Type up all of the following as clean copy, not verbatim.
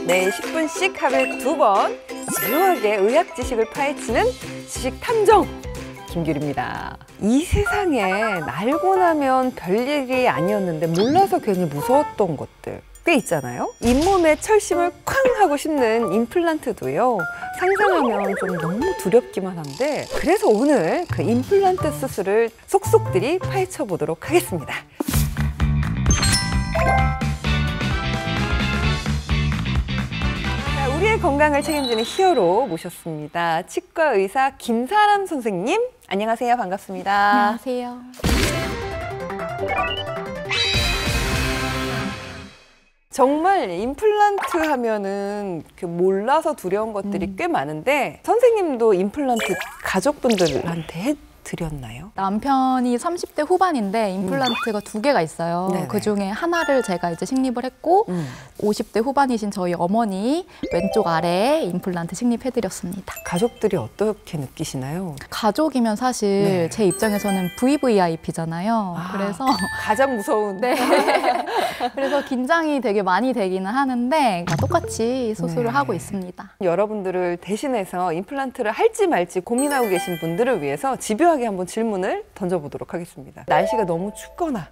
매일 10분씩 하루에 2번 지루하게 의학 지식을 파헤치는 지식 탐정 김규리입니다. 이 세상에 알고 나면 별일이 아니었는데 몰라서 괜히 무서웠던 것들 꽤 있잖아요. 잇몸에 철심을 쾅 하고 심는 임플란트도요. 상상하면 좀 너무 두렵기만 한데 그래서 오늘 그 임플란트 수술을 속속들이 파헤쳐 보도록 하겠습니다. 우리의 건강을 책임지는 히어로 모셨습니다. 치과 의사 김사람 선생님, 안녕하세요. 반갑습니다. 안녕하세요. 정말 임플란트 하면은 몰라서 두려운 것들이 꽤 많은데 선생님도 임플란트 가족분들한테 해드렸나요? 남편이 30대 후반인데 임플란트가 2개가 있어요. 네네. 그중에 하나를 제가 이제 식립을 했고 50대 후반이신 저희 어머니 왼쪽 아래에 임플란트 식립해드렸습니다. 가족들이 어떻게 느끼시나요? 가족이면 사실 네. 제 입장에서는 VVIP잖아요. 그래서 가장 무서운. 네. 그래서 긴장이 되게 많이 되기는 하는데 똑같이 수술을 하고 있습니다. 여러분들을 대신해서 임플란트를 할지 말지 고민하고 계신 분들을 위해서 집요하게 한번 질문을 던져보도록 하겠습니다. 날씨가 너무 춥거나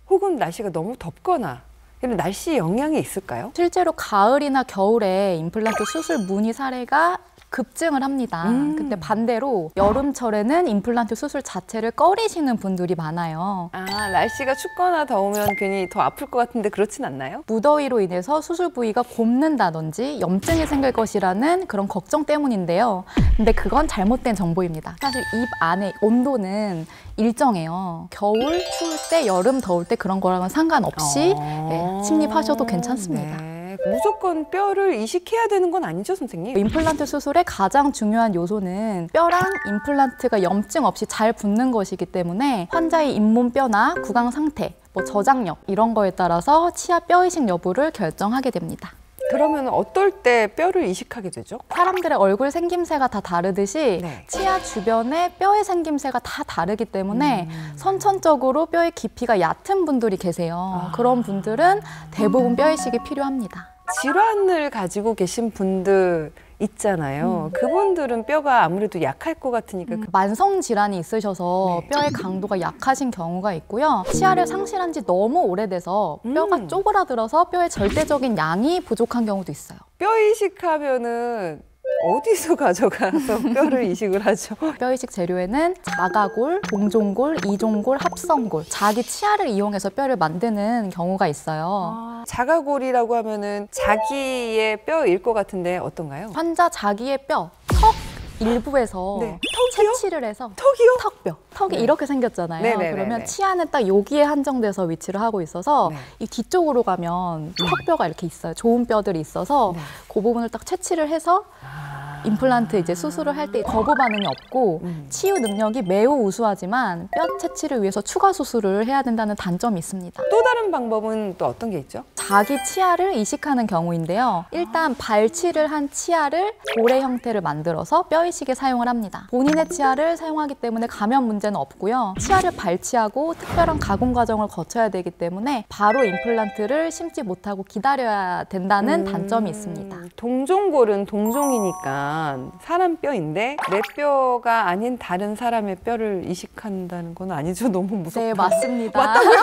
혹은 날씨가 너무 덥거나 이런 날씨 영향이 있을까요? 실제로 가을이나 겨울에 임플란트 수술 문의 사례가 급증을 합니다. 근데 반대로 여름철에는 임플란트 수술 자체를 꺼리시는 분들이 많아요. 아, 날씨가 춥거나 더우면 괜히 더 아플 것 같은데 그렇진 않나요? 무더위로 인해서 수술 부위가 곱는다든지 염증이 생길 것이라는 그런 걱정 때문인데요. 근데 그건 잘못된 정보입니다. 사실 입 안의 온도는 일정해요. 겨울 추울 때, 여름 더울 때 그런 거랑은 상관없이 침입하셔도 괜찮습니다. 네. 무조건 뼈를 이식해야 되는 건 아니죠, 선생님? 임플란트 수술의 가장 중요한 요소는 뼈랑 임플란트가 염증 없이 잘 붙는 것이기 때문에 환자의 잇몸뼈나 구강 상태, 저장력 이런 거에 따라서 치아 뼈 이식 여부를 결정하게 됩니다. 그러면 어떨 때 뼈를 이식하게 되죠? 사람들의 얼굴 생김새가 다 다르듯이 네. 치아 주변의 뼈의 생김새가 다 다르기 때문에 선천적으로 뼈의 깊이가 얕은 분들이 계세요. 그런 분들은 대부분 뼈 이식이 필요합니다. 질환을 가지고 계신 분들 있잖아요. 그분들은 뼈가 아무래도 약할 것 같으니까 만성 질환이 있으셔서 뼈의 강도가 약하신 경우가 있고요. 치아를 상실한 지 너무 오래돼서 뼈가 쪼그라들어서 뼈의 절대적인 양이 부족한 경우도 있어요. 뼈 이식하면은 어디서 가져가서 뼈를 이식을 하죠? 뼈 이식 재료에는 자가골, 동종골, 이종골, 합성골, 자기 치아를 이용해서 뼈를 만드는 경우가 있어요. 자가골이라고 하면은 자기의 뼈일 것 같은데 어떤가요? 환자 자기의 뼈, 턱 일부에서 네. 턱이요? 채취를 해서 턱이요? 턱뼈, 턱이 네. 이렇게 생겼잖아요. 네네네네. 그러면 치아는 딱 여기에 한정돼서 위치를 하고 있어서 네. 이 뒤쪽으로 가면 턱뼈가 이렇게 있어요. 좋은 뼈들이 있어서 네. 그 부분을 딱 채취를 해서 임플란트 이제 수술을 할 때 거부 반응이 없고 치유 능력이 매우 우수하지만 뼈 채취를 위해서 추가 수술을 해야 된다는 단점이 있습니다. 또 다른 방법은 또 어떤 게 있죠? 자기 치아를 이식하는 경우인데요. 일단 발치를 한 치아를 고래 형태를 만들어서 뼈 이식에 사용을 합니다. 본인의 치아를 사용하기 때문에 감염 문제는 없고요. 치아를 발치하고 특별한 가공 과정을 거쳐야 되기 때문에 바로 임플란트를 심지 못하고 기다려야 된다는 단점이 있습니다. 동종골은 동종이니까 사람 뼈인데 내 뼈가 아닌 다른 사람의 뼈를 이식한다는 건 아니죠? 너무 무섭다. 네, 맞습니다. 맞다고요?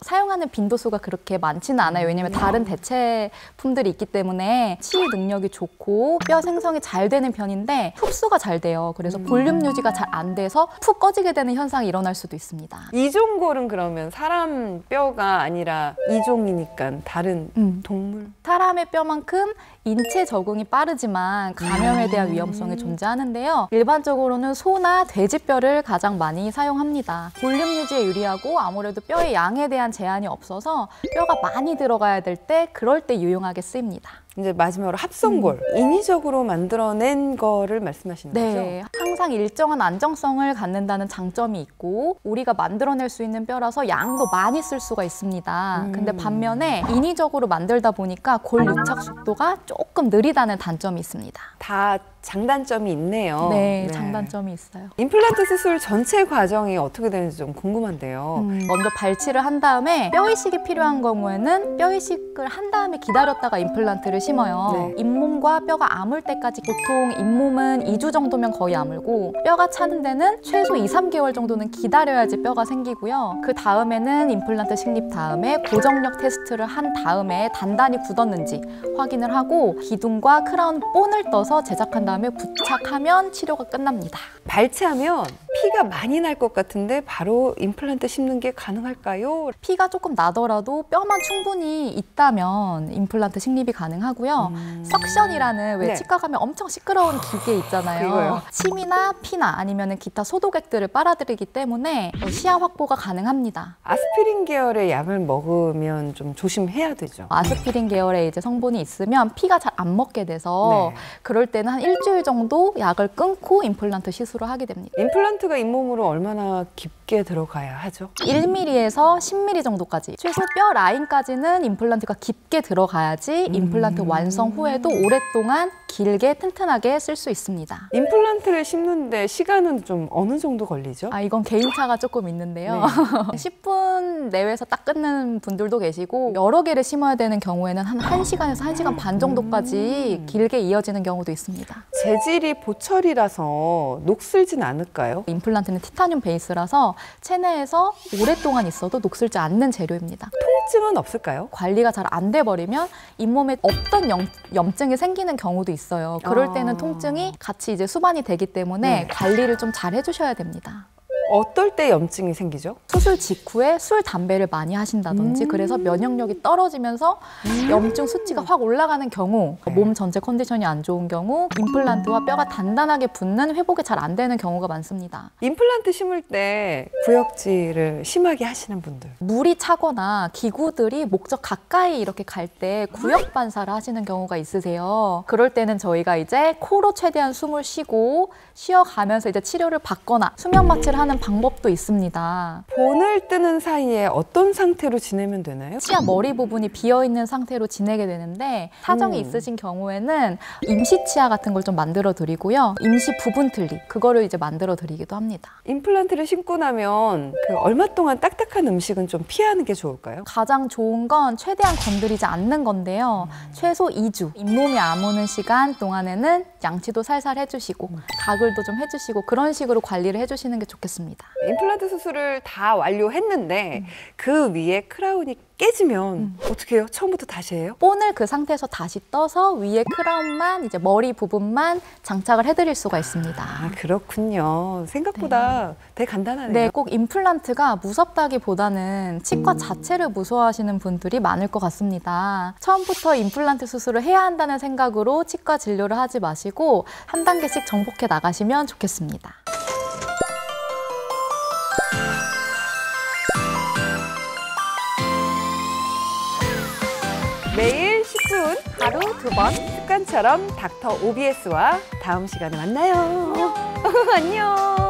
사용하는 빈도수가 그렇게 많지는 않아요. 왜냐면 다른 대체품들이 있기 때문에 치유 능력이 좋고 뼈 생성이 잘 되는 편인데 흡수가 잘 돼요. 그래서 볼륨 유지가 잘 안 돼서 푹 꺼지게 되는 현상이 일어날 수도 있습니다. 이종골은 그러면 사람 뼈가 아니라 이종이니까 다른 동물? 사람의 뼈만큼 인체 적응이 빠르지만 감염에 대한 위험성이 존재하는데요. 일반적으로는 소나 돼지뼈를 가장 많이 사용합니다. 볼륨 유지에 유리하고 아무래도 뼈의 양에 대한 제한이 없어서 뼈가 많이 들어가야 될 때 그럴 때 유용하게 쓰입니다. 이제 마지막으로 합성골, 인위적으로 만들어낸 거를 말씀하시는 거죠? 네, 항상 일정한 안정성을 갖는다는 장점이 있고 우리가 만들어낼 수 있는 뼈라서 양도 많이 쓸 수가 있습니다. 근데 반면에 인위적으로 만들다 보니까 골 유착 속도가 조금 느리다는 단점이 있습니다. 다 장단점이 있네요. 네, 장단점이 있어요. 임플란트 수술 전체 과정이 어떻게 되는지 좀 궁금한데요. 먼저 발치를 한 다음에 뼈 이식이 필요한 경우에는 뼈 이식을 한 다음에 기다렸다가 임플란트를 심어요. 네. 잇몸과 뼈가 아물 때까지 보통 잇몸은 2주 정도면 거의 아물고 뼈가 차는 데는 최소 2~3개월 정도는 기다려야지 뼈가 생기고요. 그 다음에는 임플란트 식립 다음에 고정력 테스트를 한 다음에 단단히 굳었는지 확인을 하고 기둥과 크라운 본을 떠서 제작한 다음에 부착하면 치료가 끝납니다. 발치하면 피가 많이 날 것 같은데 바로 임플란트 심는 게 가능할까요? 피가 조금 나더라도 뼈만 충분히 있다면 임플란트 식립이 가능하고요. 석션이라는 왜 네. 치과 가면 엄청 시끄러운 기계 있잖아요. 그거요. 침이나 피나 아니면 기타 소독액들을 빨아들이기 때문에 시야 확보가 가능합니다. 아스피린 계열의 약을 먹으면 좀 조심해야 되죠. 아스피린 계열의 이제 성분이 있으면 피가 잘 안 먹게 돼서 네. 그럴 때는 한 일주일 정도 약을 끊고 임플란트 시술을 하게 됩니다. 임플란트가 잇몸으로 얼마나 깊게 들어가야 하죠? 1mm에서 10mm 정도까지 최소 뼈 라인까지는 임플란트가 깊게 들어가야지 임플란트 완성 후에도 오랫동안 길게 튼튼하게 쓸 수 있습니다. 임플란트를 심는데 시간은 좀 어느 정도 걸리죠? 이건 개인차가 조금 있는데요. 10분 내외에서 딱 끊는 분들도 계시고 여러 개를 심어야 되는 경우에는 한 1시간에서 1시간 반 정도까지 길게 이어지는 경우도 있습니다. 재질이 보철이라서 녹슬진 않을까요? 임플란트는 티타늄 베이스라서 체내에서 오랫동안 있어도 녹슬지 않는 재료입니다. 통증은 없을까요? 관리가 잘 안 돼 버리면 잇몸에 없던 염증이 생기는 경우도 있어요. 그럴 때는 통증이 같이 이제 수반이 되기 때문에 관리를 좀 잘 해주셔야 됩니다. 어떨 때 염증이 생기죠? 수술 직후에 술, 담배를 많이 하신다든지 그래서 면역력이 떨어지면서 염증 수치가 확 올라가는 경우, 몸 전체 컨디션이 안 좋은 경우 임플란트와 뼈가 단단하게 붙는 회복이 잘 안 되는 경우가 많습니다. 임플란트 심을 때 구역질을 심하게 하시는 분들. 물이 차거나 기구들이 목적 가까이 이렇게 갈 때 구역 반사를 하시는 경우가 있으세요. 그럴 때는 저희가 이제 코로 최대한 숨을 쉬고 쉬어가면서 이제 치료를 받거나 수면 마취를 하는 방법도 있습니다. 본을 뜨는 사이에 어떤 상태로 지내면 되나요? 치아 머리 부분이 비어있는 상태로 지내게 되는데 사정이 있으신 경우에는 임시 치아 같은 걸 좀 만들어 드리고요. 임시 부분 틀니 그거를 이제 만들어 드리기도 합니다. 임플란트를 심고 나면 얼마 동안 딱딱한 음식은 좀 피하는 게 좋을까요? 가장 좋은 건 최대한 건드리지 않는 건데요. 최소 2주 잇몸이 아무는 시간 동안에는 양치도 살살 해주시고 가글도 좀 해주시고 그런 식으로 관리를 해주시는 게 좋겠습니다. 임플란트 수술을 다 완료했는데 그 위에 크라운이 깨지면 어떻게 해요? 처음부터 다시 해요? 본을 그 상태에서 다시 떠서 위에 크라운만 이제 머리 부분만 장착을 해드릴 수가 있습니다. 아, 그렇군요. 생각보다 되게 간단하네요. 네, 꼭 임플란트가 무섭다기보다는 치과 자체를 무서워하시는 분들이 많을 것 같습니다. 처음부터 임플란트 수술을 해야 한다는 생각으로 치과 진료를 하지 마시고 한 단계씩 정복해 나가시면 좋겠습니다. 매일 10분, 하루 2번 습관처럼 닥터 OBS와 다음 시간에 만나요. 안녕.